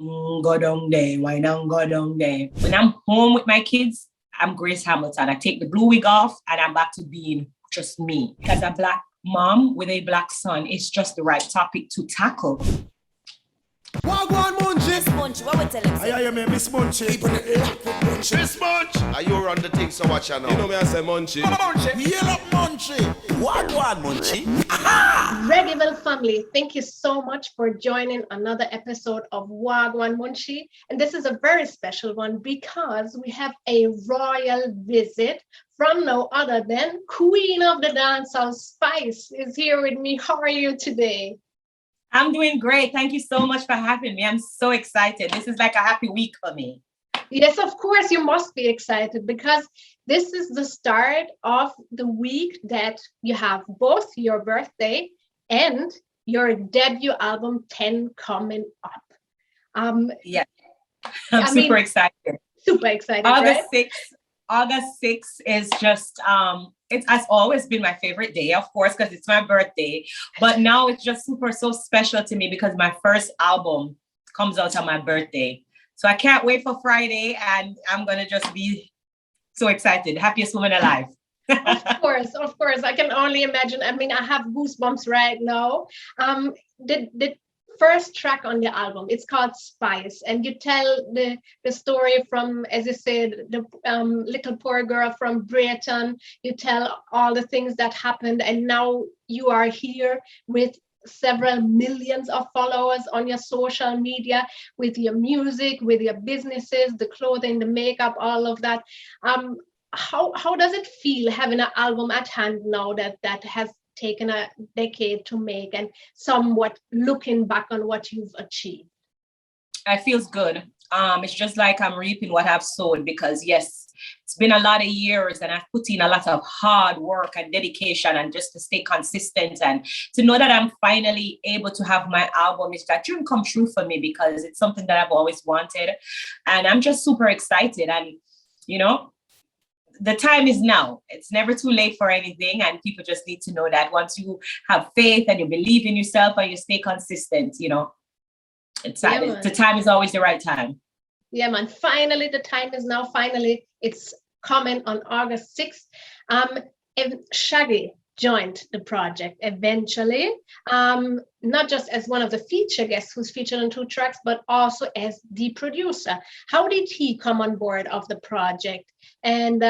go down there, why not go down there? When I'm home with my kids, I'm Grace Hamilton. I take the blue wig off and I'm back to being just me. As a Black mom with a Black son, it's just the right topic to tackle. Wha Gwaan Munchy. Miss Munchy, what we tell him? I hear me, Miss Munchy. People in Munchy. Miss Munchy. Are you run the thing, so watch out now? You know me, I say Munchy. Munchy. Yell up, Munchy. Wha Gwaan Munchy. Reggaeville family, thank you so much for joining another episode of Wha Gwaan Munchy. And this is a very special one because we have a royal visit from no other than Queen of the Dancehall, Spice, is here with me. How are you today? I'm doing great. Thank you so much for having me. I'm so excited. This is like a happy week for me. Yes, of course, you must be excited because this is the start of the week that you have both your birthday and your debut album 10 coming up. Yeah, I'm super excited. Super excited. August 6th is just, it has always been my favorite day, of course, because it's my birthday. But now it's just so special to me because my first album comes out on my birthday. So I can't wait for Friday and I'm going to just be so excited. Happiest woman alive. Of course. I can only imagine. I mean, I have goosebumps right now. The first track on the album, it's called Spice, and you tell the story from, as you said, the little poor girl from Brighton. You tell all the things that happened, and now you are here with several millions of followers on your social media, with your music, with your businesses, the clothing, the makeup, all of that. How does it feel having an album at hand now that has taken a decade to make and somewhat looking back on what you've achieved? It feels good. It's just like I'm reaping what I've sown because yes, it's been a lot of years and I've put in a lot of hard work and dedication and just to stay consistent and to know that I'm finally able to have my album. It's that dream come true for me because it's something that I've always wanted. And I'm just super excited. And, you know, the time is now. It's never too late for anything. And people just need to know that once you have faith and you believe in yourself and you stay consistent, you know, the time is always the right time. Yeah, man. Finally, the time is now. Finally, it's coming on August 6th. And Shaggy joined the project eventually, not just as one of the feature guests who's featured on 2 tracks, but also as the producer. How did he come on board of the project? And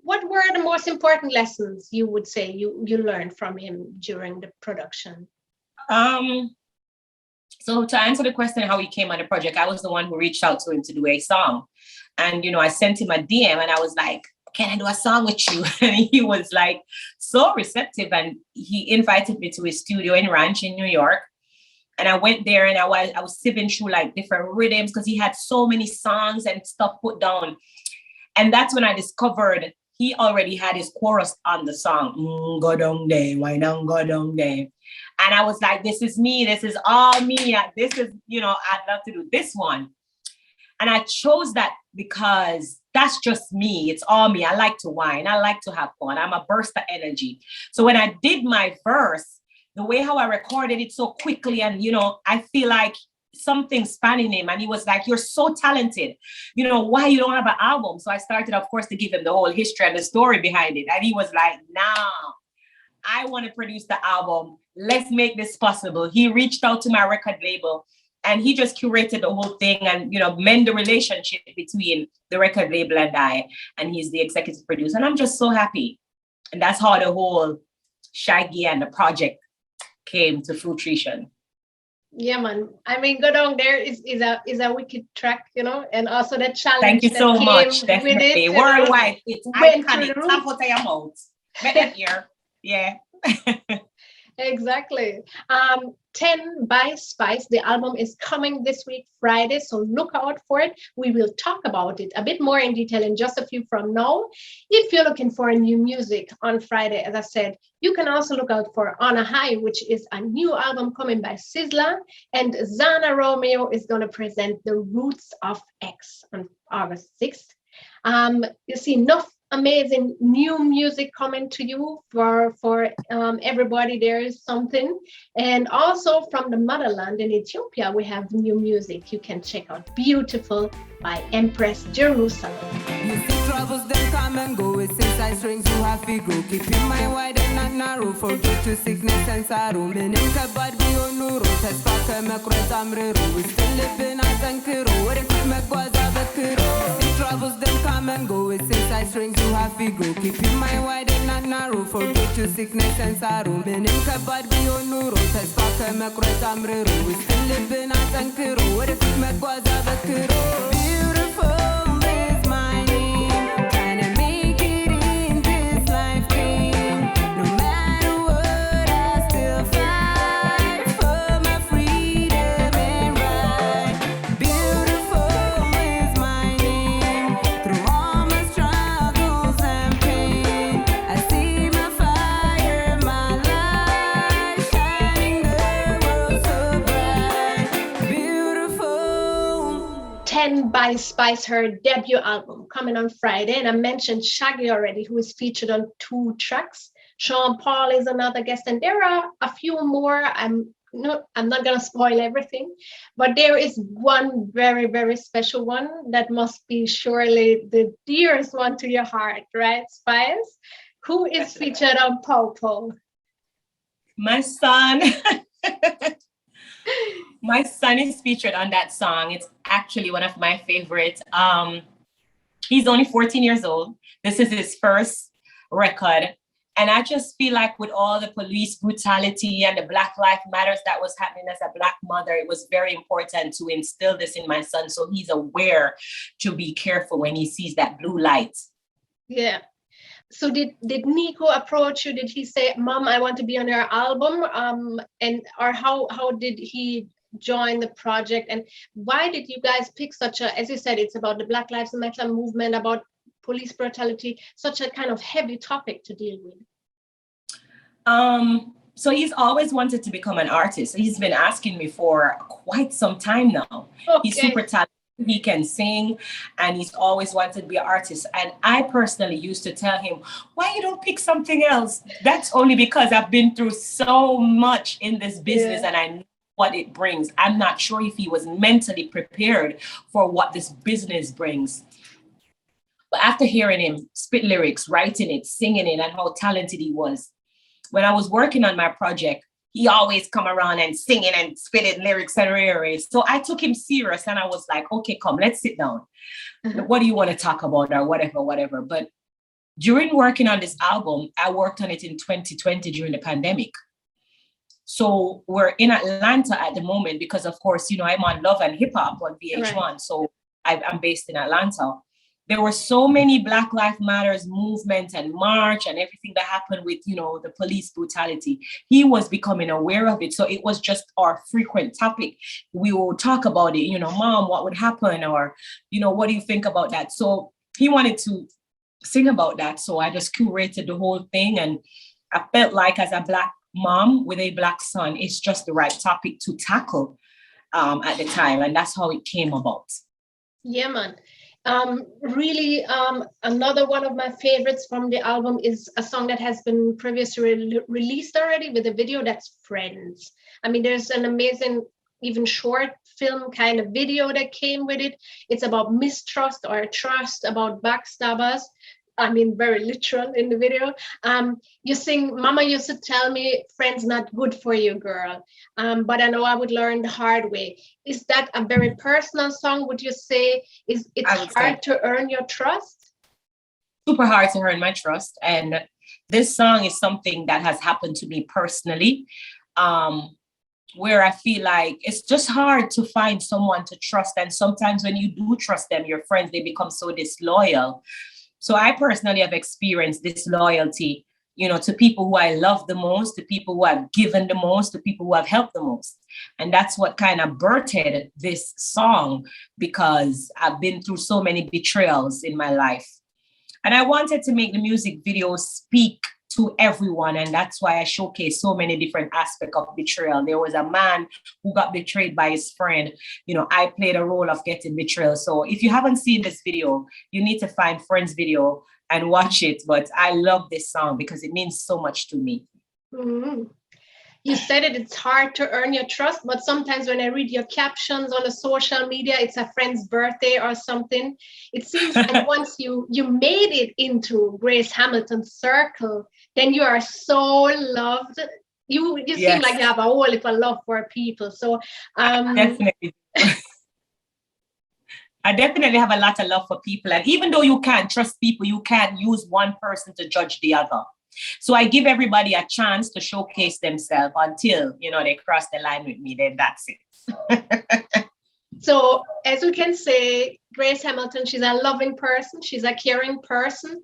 what were the most important lessons you would say you learned from him during the production? So to answer the question, how he came on the project, I was the one who reached out to him to do a song. And, you know, I sent him a DM and I was like, can I do a song with you? And he was like so receptive. And he invited me to his studio in Ranch in New York. And I went there and I was sipping through like different rhythms because he had so many songs and stuff put down. And that's when I discovered he already had his chorus on the song. Go down there, why not go down there? And I was like, this is me. This is all me. This is, you know, I'd love to do this one. And I chose that because that's just me. It's all me. I like to whine. I like to have fun. I'm a burst of energy. So when I did my verse, the way how I recorded it so quickly and, you know, I feel like something spanning him. And he was like, you're so talented. You know, why you don't have an album? So I started, of course, to give him the whole history and the story behind it. And he was like, nah, I want to produce the album. Let's make this possible. He reached out to my record label and he just curated the whole thing and, you know, mend the relationship between the record label and I. And he's the executive producer. And I'm just so happy. And that's how the whole Shaggy and the project came to fruition. Yeah, man. I mean, Go Down There is a wicked track, you know, and also the challenge. Thank you so much. Definitely. Worldwide. It's iconic. Top out of your mouth. Make that ear. Yeah. Exactly. 10 by Spice. The album is coming this week, Friday, so look out for it. We will talk about it a bit more in detail in just a few from now. If you're looking for new music on Friday, as I said, you can also look out for On a High, which is a new album coming by Sizzla, and Xana Romeo is going to present The Roots of X on August 6th. You see, amazing new music coming to you for everybody. There is something, and also from the motherland in Ethiopia, we have new music you can check out. Beautiful by Empress Jerusalem. You see troubles then come and go. It's inside strings you have to go. Keep your mind wide and not narrow. Forget your sickness and sorrow. Meaning bad be on nuro. Test back and make amrero. We still living as ankero. What if we make was abakero? See troubles then come and go. It's inside strings you have to go. Keep your mind wide and not narrow. Forget your sickness and sorrow. Meaning bad be on nuro. Test back and make amrero. We still living as ankero. What if we make was abakero? By Spice, her debut album coming on Friday. And I mentioned Shaggy already, who is featured on 2 tracks. Sean Paul is another guest, and there are a few more. I'm not gonna spoil everything, but there is one very, very special one that must be surely the dearest one to your heart, right, Spice? Who is featured on Popo? My son. My son is featured on that song. It's actually one of my favorites. He's only 14 years old. This is his first record. And I just feel like with all the police brutality and the Black Lives Matters that was happening as a Black mother, it was very important to instill this in my son so he's aware to be careful when he sees that blue light. Yeah. So did Nico approach you? Did he say, Mom, I want to be on your album? Or how did he join the project? And why did you guys pick such a, as you said, it's about the Black Lives Matter movement, about police brutality, such a kind of heavy topic to deal with? So he's always wanted to become an artist. He's been asking me for quite some time now. Okay. He's super talented. He can sing, and he's always wanted to be an artist. And I personally used to tell him, why you don't pick something else? That's only because I've been through so much in this business, and I know what it brings. I'm not sure if he was mentally prepared for what this business brings. But after hearing him spit lyrics, writing it, singing it, and how talented he was, when I was working on my project, he always come around and singing and spitting lyrics and rearrange. So I took him serious, and I was like, okay, come, let's sit down. What do you want to talk about, or whatever. But during working on this album, I worked on it in 2020 during the pandemic. So we're in Atlanta at the moment because, of course, you know, I'm on Love and Hip Hop on VH1. Right. So I'm based in Atlanta. There were so many Black Lives Matters movement and march and everything that happened with, you know, the police brutality. He was becoming aware of it. So it was just our frequent topic. We will talk about it, you know, Mom, what would happen? Or, you know, what do you think about that? So he wanted to sing about that. So I just curated the whole thing. And I felt like as a Black mom with a Black son, it's just the right topic to tackle at the time. And that's how it came about. Yeah, man. Really, another one of my favorites from the album is a song that has been previously released already with a video, that's Friends. I mean, there's an amazing, even short film kind of video that came with it. It's about mistrust or trust, about backstabbers. I mean, very literal in the video. You sing, Mama used to tell me, friends not good for you, girl. But I know I would learn the hard way. Is that a very personal song? Would you say it's hard to earn your trust? Super hard to earn my trust. And this song is something that has happened to me personally, where I feel like it's just hard to find someone to trust. And sometimes when you do trust them, your friends, they become so disloyal. So I personally have experienced disloyalty, you know, to people who I love the most, to people who I've given the most, to people who have helped the most. And that's what kind of birthed this song, because I've been through so many betrayals in my life. And I wanted to make the music video speak to everyone. And that's why I showcase so many different aspects of betrayal. There was a man who got betrayed by his friend. You know, I played a role of getting betrayal. So if you haven't seen this video, you need to find Friends video and watch it. But I love this song because it means so much to me. Mhm. You said it's hard to earn your trust, but sometimes when I read your captions on the social media, it's a friend's birthday or something. It seems like once you made it into Grace Hamilton's circle, then you are so loved. You seem Yes. like you have a whole heap of love for people. So Definitely. I definitely have a lot of love for people. And even though you can't trust people, you can't use one person to judge the other. So I give everybody a chance to showcase themselves until, they cross the line with me, then that's it. So as we can say, Grace Hamilton, she's a loving person. She's a caring person.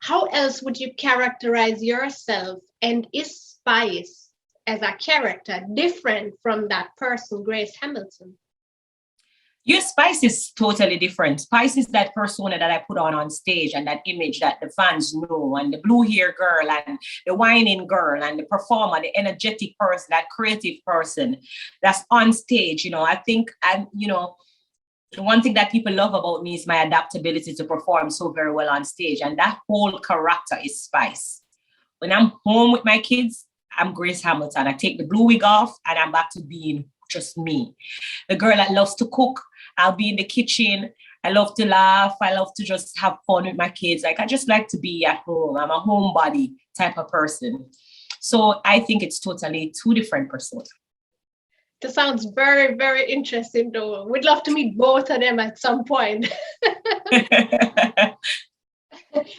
How else would you characterize yourself? And is Spice as a character different from that person, Grace Hamilton? Your Spice is totally different. Spice is that persona that I put on stage and that image that the fans know, and the blue hair girl and the whining girl and the performer, the energetic person, that creative person that's on stage. I think, the one thing that people love about me is my adaptability to perform so very well on stage. And that whole character is Spice. When I'm home with my kids, I'm Grace Hamilton. I take the blue wig off and I'm back to being just me. The girl that loves to cook. I'll be in the kitchen. I love to laugh. I love to just have fun with my kids. I just like to be at home. I'm a homebody type of person. So I think it's totally two different personas. That sounds very, very interesting, though. We'd love to meet both of them at some point.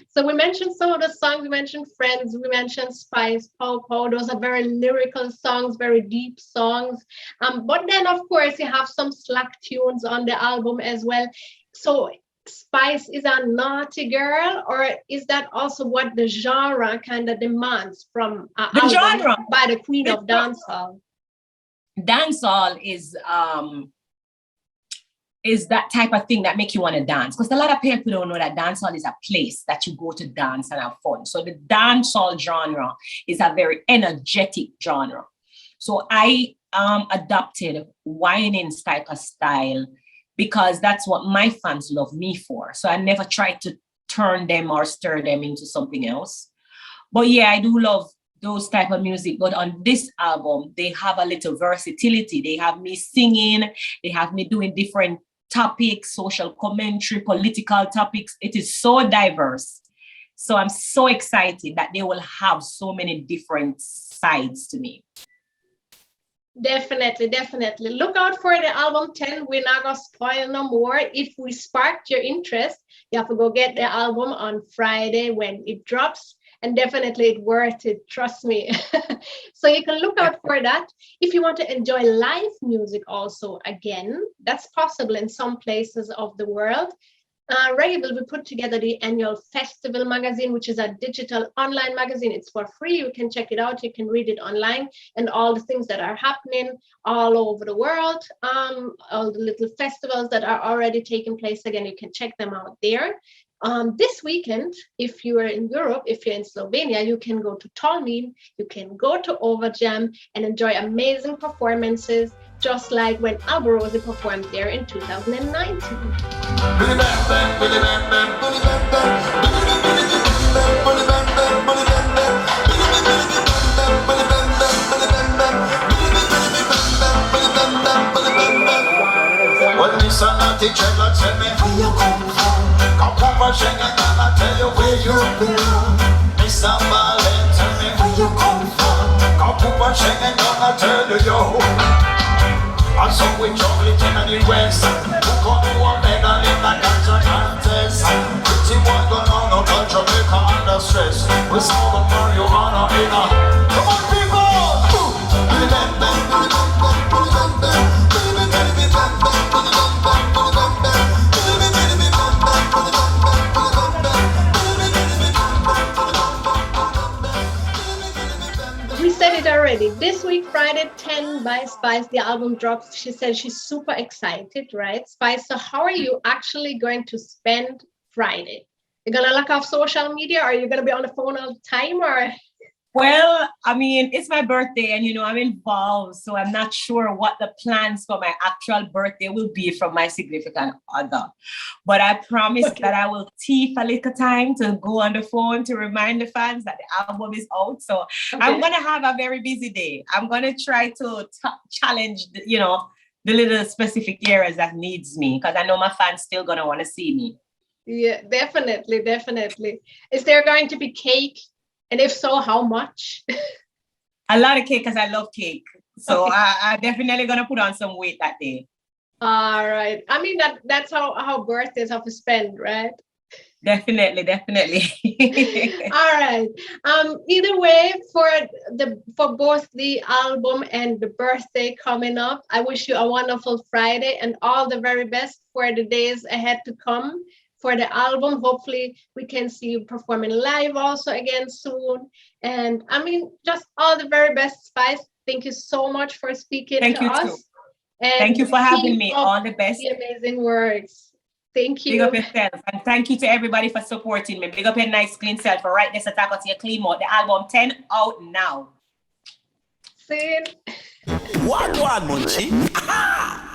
So we mentioned some of the songs. We mentioned Friends. We mentioned Spice, Pow Pow. Those are very lyrical songs, very deep songs. But then, of course, you have some slack tunes on the album as well. So Spice is a naughty girl, or is that also what the genre kind of demands from an album genre by the queen of dancehall? Dancehall is that type of thing that make you want to dance, because a lot of people don't know that dancehall is a place that you go to dance and have fun. So the dancehall genre is a very energetic genre. So I adopted whining type of style because that's what my fans love me for. So I never tried to turn them or stir them into something else. But yeah, I do love those type of music. But on this album, they have a little versatility. They have me singing. They have me doing different topics, social commentary, political topics. It is so diverse. So I'm so excited that they will have so many different sides to me. Definitely, definitely. Look out for the album 10. We're not going to spoil no more. If we sparked your interest, you have to go get the album on Friday when it drops. And definitely it's worth it, trust me. So you can look out for that. If you want to enjoy live music also, again, that's possible in some places of the world. Reggaeville, we put together the annual Festiville magazine, which is a digital online magazine. It's for free. You can check it out. You can read it online and all the things that are happening all over the world. All the little festivals that are already taking place. Again, you can check them out there. This weekend, if you are in Europe, if you're in Slovenia, you can go to Tolmin, you can go to Overjam and enjoy amazing performances, just like when Alberosi performed there in 2019. Well, this naughty dreadlock tell me where you come from. Come over Schengen and I tell you where you belong. Mr. Ballet, tell me where you come from. Come over Schengen and I tell you yo. And so we juggle it in the west. Look on the one medal in the culture contest. Pretty boy going on no culture, make under stress. We saw the marijuana in a. Come on people! We said it already. This week, Friday 10 by Spice, the album drops. She said she's super excited, right? Spice, so how are you actually going to spend Friday? You're going to lock off social media, or are you going to be on the phone all the time, or? Well, I mean, it's my birthday and, I'm involved. So I'm not sure what the plans for my actual birthday will be from my significant other. But I promise that I will teeth a little time to go on the phone to remind the fans that the album is out. So I'm going to have a very busy day. I'm going to try to challenge, the little specific areas that needs me, because I know my fans still going to want to see me. Yeah, definitely. Is there going to be cake? And if so, how much? A lot of cake, because I love cake. So I definitely gonna put on some weight that day. All right. I mean, that's how birthdays have to spend, right? Definitely. All right. Either way, for both the album and the birthday coming up, I wish you a wonderful Friday and all the very best for the days ahead to come. For the album, hopefully we can see you performing live also again soon. And I mean, just all the very best, Spice. Thank you so much for speaking to us. Too. And thank you for having me. All the best. The amazing words. Thank you. Big up yourself. And thank you to everybody for supporting me. Big up your nice, clean self. For right this attack on your clean mode. The album 10 out now. See? Wha Gwaan Munchy.